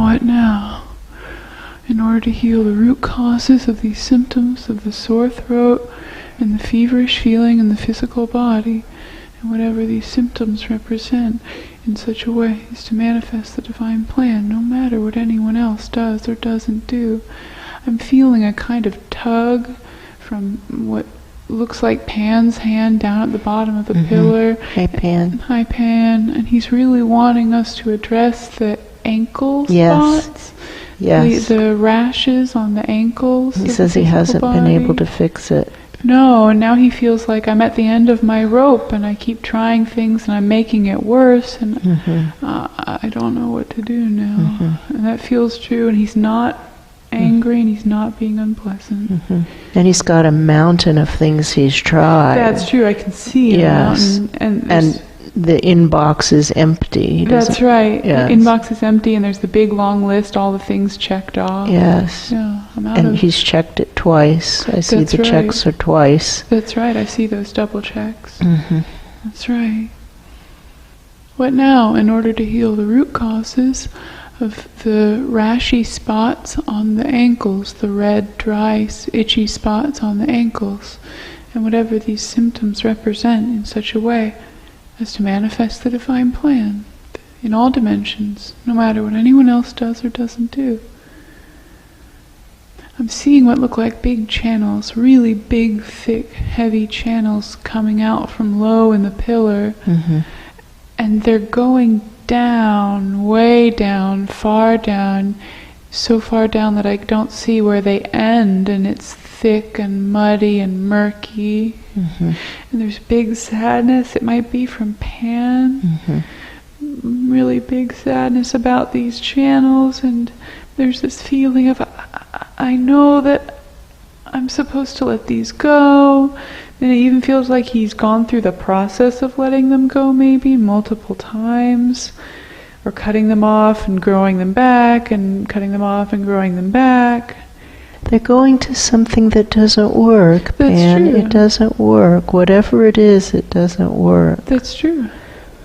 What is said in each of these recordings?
what now? In order to heal the root causes of these symptoms of the sore throat and the feverish feeling in the physical body, and whatever these symptoms represent, in such a way as to manifest the divine plan, no matter what anyone else does or doesn't do. I'm feeling a kind of tug from what looks like Pan's hand down at the bottom of the pillar. Hi, Pan. Hi, Pan. And he's really wanting us to address the ankle spots. Yes. The rashes on the ankles. He says he hasn't been able to fix it. No, and now he feels like I'm at the end of my rope and I keep trying things and I'm making it worse and I don't know what to do now. And that feels true, and he's not angry and he's not being unpleasant. And he's got a mountain of things he's tried. That's true, I can see a mountain. And the inbox is empty. That's right. Yes. The inbox is empty and there's the big long list, all the things checked off. Yes. Yeah, and he's checked it twice. I see the checks are twice. That's right, I see those double checks. That's right. What now? In order to heal the root causes of the rashy spots on the ankles, the red, dry, itchy spots on the ankles, and whatever these symptoms represent, in such a way as to manifest the divine plan in all dimensions, no matter what anyone else does or doesn't do. I'm seeing what look like big channels, really big, thick, heavy channels coming out from low in the pillar, and they're going down, way down, far down, so far down that I don't see where they end, and it's thick and muddy and murky. And there's big sadness. It might be from Pan. Really big sadness about these channels, and there's this feeling of I know that I'm supposed to let these go. And it even feels like he's gone through the process of letting them go, maybe multiple times, or cutting them off and growing them back, and cutting them off and growing them back. They're going to something that doesn't work, Pan. It doesn't work. Whatever it is, it doesn't work. That's true.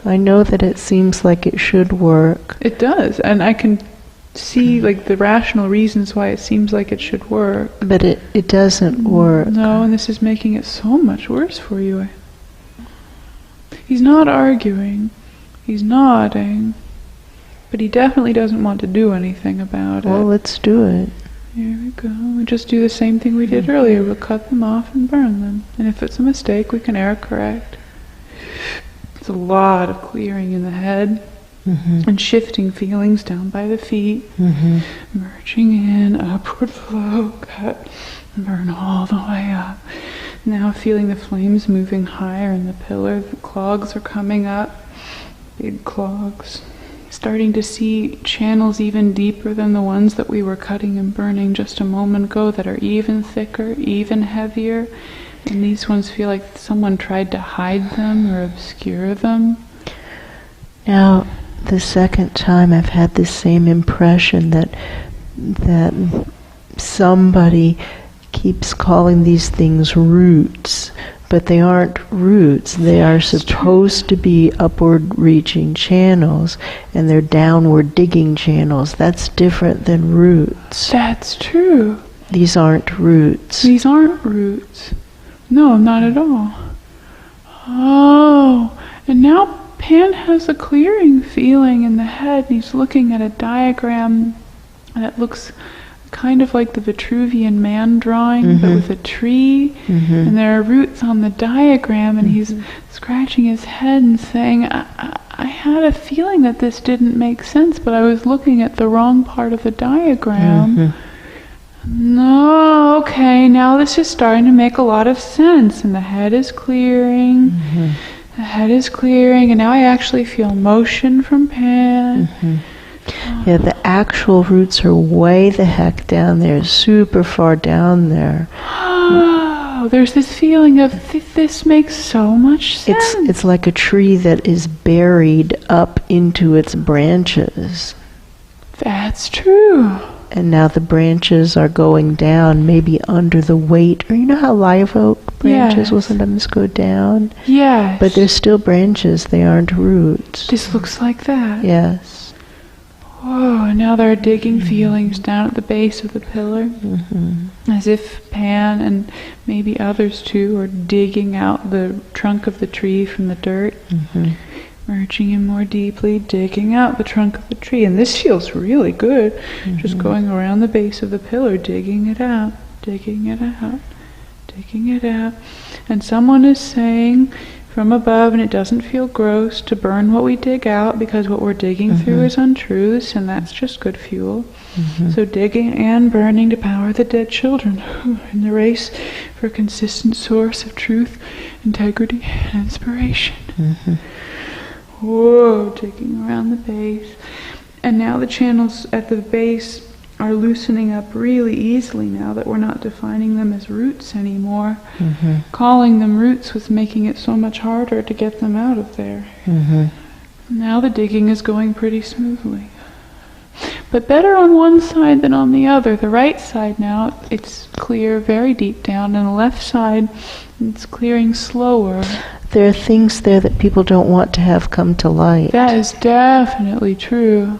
I know that it seems like it should work. It does, and I can see like the rational reasons why it seems like it should work. But it doesn't work. No, and this is making it so much worse for you. He's not arguing. He's nodding. But he definitely doesn't want to do anything about it. Well, let's do it. Here we go. We just do the same thing we did earlier. We'll cut them off and burn them. And if it's a mistake, we can error correct. It's a lot of clearing in the head. And shifting feelings down by the feet. Merging in, upward flow, cut, and burn all the way up. Now feeling the flames moving higher in the pillar. The clogs are coming up. Big clogs. Starting to see channels even deeper than the ones that we were cutting and burning just a moment ago, that are even thicker, even heavier. And these ones feel like someone tried to hide them or obscure them. Now, the second time I've had this same impression that somebody keeps calling these things roots, but they aren't roots. They are supposed to be upward reaching channels, and they're downward digging channels. That's different than roots. That's true. These aren't roots. These aren't roots. No, not at all. Oh, and now Pan has a clearing feeling in the head, and he's looking at a diagram that looks kind of like the Vitruvian Man drawing, but with a tree, and there are roots on the diagram, and he's scratching his head and saying, I had a feeling that this didn't make sense, but I was looking at the wrong part of the diagram. No, okay, now this is starting to make a lot of sense, and the head is clearing. The head is clearing, and now I actually feel motion from Pan. Yeah, the actual roots are way the heck down there, super far down there. Oh, there's this feeling of this makes so much sense. It's like a tree that is buried up into its branches. That's true. And now the branches are going down, maybe under the weight. Or you know how live oak branches will sometimes go down? Yes. But they're still branches, they aren't roots. This looks like that. Yes. Whoa, and now there are digging feelings down at the base of the pillar, as if Pan and maybe others too are digging out the trunk of the tree from the dirt, merging in more deeply, digging out the trunk of the tree. And this feels really good, just going around the base of the pillar, digging it out, digging it out, digging it out. And someone is saying from above, and it doesn't feel gross, to burn what we dig out, because what we're digging through is untruths, and that's just good fuel. So digging and burning to power the dead children in the race for a consistent source of truth, integrity, and inspiration. Whoa, digging around the base. And now the channels at the base are loosening up really easily now that we're not defining them as roots anymore. Calling them roots was making it so much harder to get them out of there. Now the digging is going pretty smoothly. But better on one side than on the other. The right side now, it's clear very deep down, and the left side, it's clearing slower. There are things there that people don't want to have come to light. That is definitely true.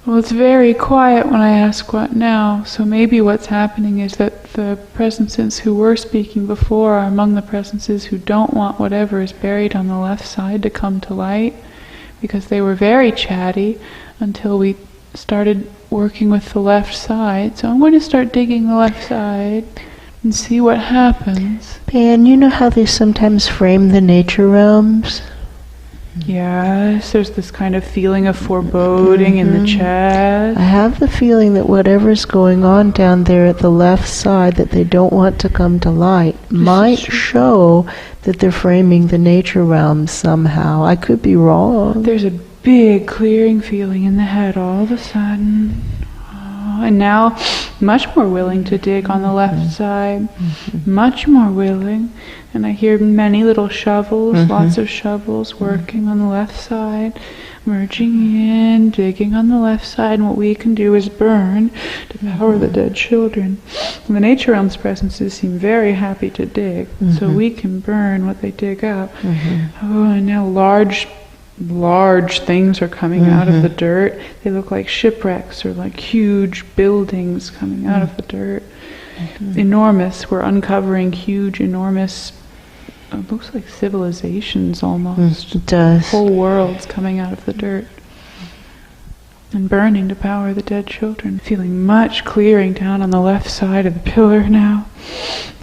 Well, it's very quiet when I ask what now, so maybe what's happening is that the presences who were speaking before are among the presences who don't want whatever is buried on the left side to come to light, because they were very chatty until we started working with the left side. So I'm going to start digging the left side and see what happens. Pan, you know how they sometimes frame the nature realms? Yes, there's this kind of feeling of foreboding in the chest. I have the feeling that whatever's going on down there at the left side that they don't want to come to light might show that they're framing the nature realms somehow. I could be wrong. There's a big clearing feeling in the head all of a sudden. And now much more willing to dig on the left side, much more willing. And I hear many little shovels, lots of shovels working on the left side, merging in, digging on the left side. And what we can do is burn to power the dead children. And the nature realms presences seem very happy to dig, so we can burn what they dig up. Oh, and now large things are coming out of the dirt. They look like shipwrecks or like huge buildings coming out of the dirt. Enormous. We're uncovering huge, enormous, it looks like civilizations almost. It does. Whole worlds coming out of the dirt. And burning to power the dead children. Feeling much clearing down on the left side of the pillar now.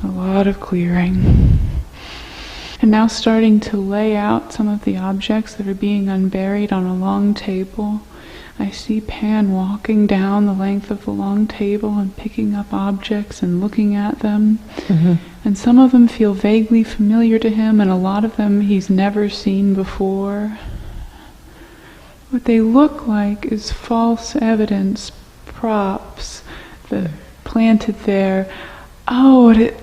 A lot of clearing. And now starting to lay out some of the objects that are being unburied on a long table. I see Pan walking down the length of the long table and picking up objects and looking at them. And some of them feel vaguely familiar to him, and a lot of them he's never seen before. What they look like is false evidence, props that planted there. Oh, what it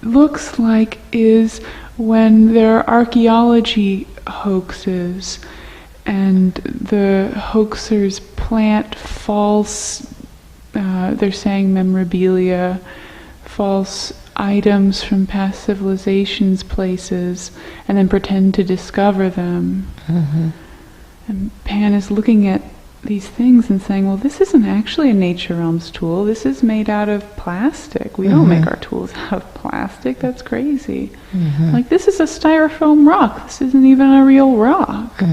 looks like is when there are archaeology hoaxes and the hoaxers plant false, they're saying memorabilia, false items from past civilizations, places, and then pretend to discover them. And Pan is looking at these things and saying, well, this isn't actually a nature realms tool. This is made out of plastic. We don't make our tools out of plastic. That's crazy. Like, this is a styrofoam rock. This isn't even a real rock.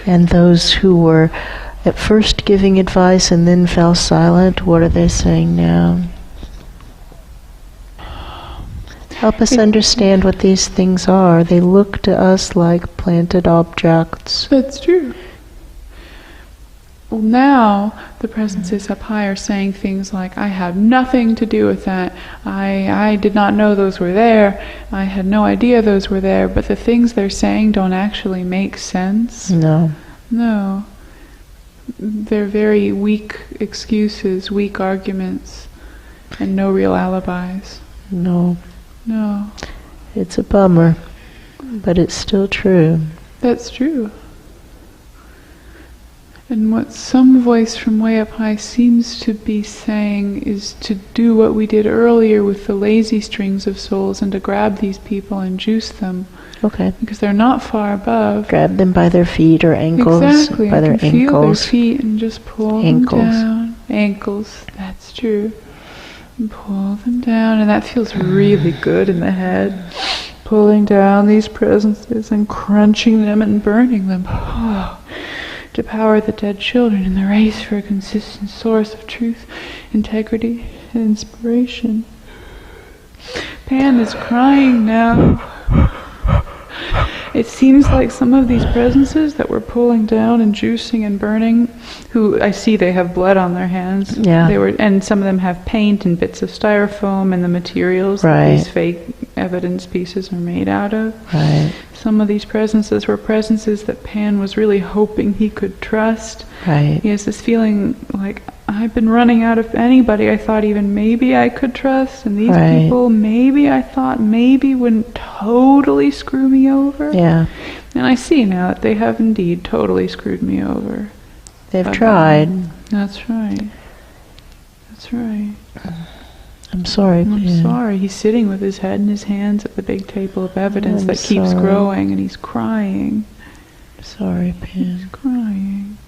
And those who were at first giving advice and then fell silent, what are they saying now? Help us understand what these things are. They look to us like planted objects. That's true. Well, now the presences up high are saying things like, I had nothing to do with that. I did not know those were there. I had no idea those were there. But the things they're saying don't actually make sense. No. No. They're very weak excuses, weak arguments, and no real alibis. No. No. It's a bummer, but it's still true. That's true. And what some voice from way up high seems to be saying is to do what we did earlier with the lazy strings of souls and to grab these people and juice them. Okay. because they're not far above. Grab them by their feet or ankles. Exactly. By I their can feel their ankles. feet and just pull Ankles. them down. Ankles. That's true. And pull them down, and that feels really good in the head. Pulling down these presences and crunching them and burning them. To power the dead children in the race for a consistent source of truth, integrity, and inspiration. Pan is crying now. It seems like some of these presences that we're pulling down and juicing and burning, who I see they have blood on their hands. Yeah. And some of them have paint and bits of styrofoam and the materials that these fake evidence pieces are made out of. Right. Some of these presences were presences that Pan was really hoping he could trust. Right. He has this feeling like, I've been running out of anybody I thought even maybe I could trust, and these people maybe I thought maybe wouldn't totally screw me over. Yeah. And I see now that they have indeed totally screwed me over. They've tried. That's right. That's right. I'm sorry, I'm Pan. sorry. He's sitting with his head in his hands at the big table of evidence I'm that keeps sorry. growing, and he's crying. Sorry, Pan. He's crying.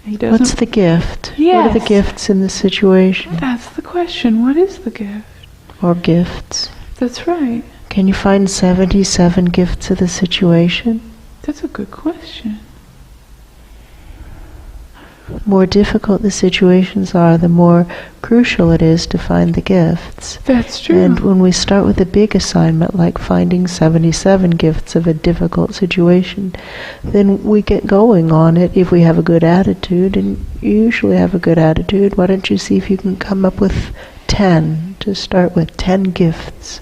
He doesn't. What's the gift? Yes. What are the gifts in the situation? That's the question. What is the gift? Or gifts? That's right. Can you find 77 gifts of the situation? That's a good question. More difficult the situations are, the more crucial it is to find the gifts. That's true. And when we start with a big assignment, like finding 77 gifts of a difficult situation, then we get going on it if we have a good attitude, and you usually have a good attitude. Why don't you see if you can come up with 10, to start with 10 gifts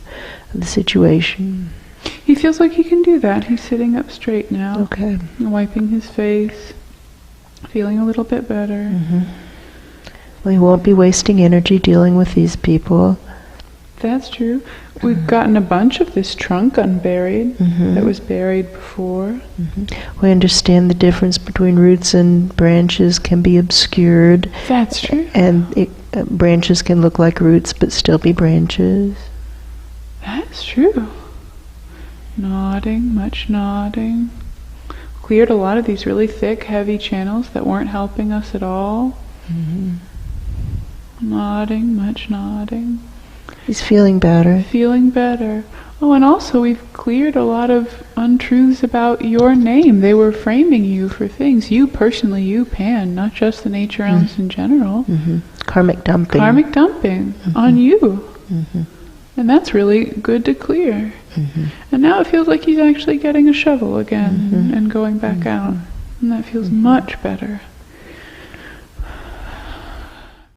of the situation. He feels like he can do that. He's sitting up straight now. Okay. Wiping his face. Feeling a little bit better. Mm-hmm. Well, you won't be wasting energy dealing with these people. That's true. We've gotten a bunch of this trunk unburied that was buried before. We understand the difference between roots and branches can be obscured. That's true. And branches can look like roots but still be branches. That's true. Nodding, much nodding. Cleared a lot of these really thick, heavy channels that weren't helping us at all. Nodding, much nodding. He's feeling better. Feeling better. Oh, and also we've cleared a lot of untruths about your name. They were framing you for things. You personally, you, Pan, not just the nature elements in general. Karmic dumping. Karmic dumping on you. And that's really good to clear. And now it feels like he's actually getting a shovel again and going back out. And that feels much better.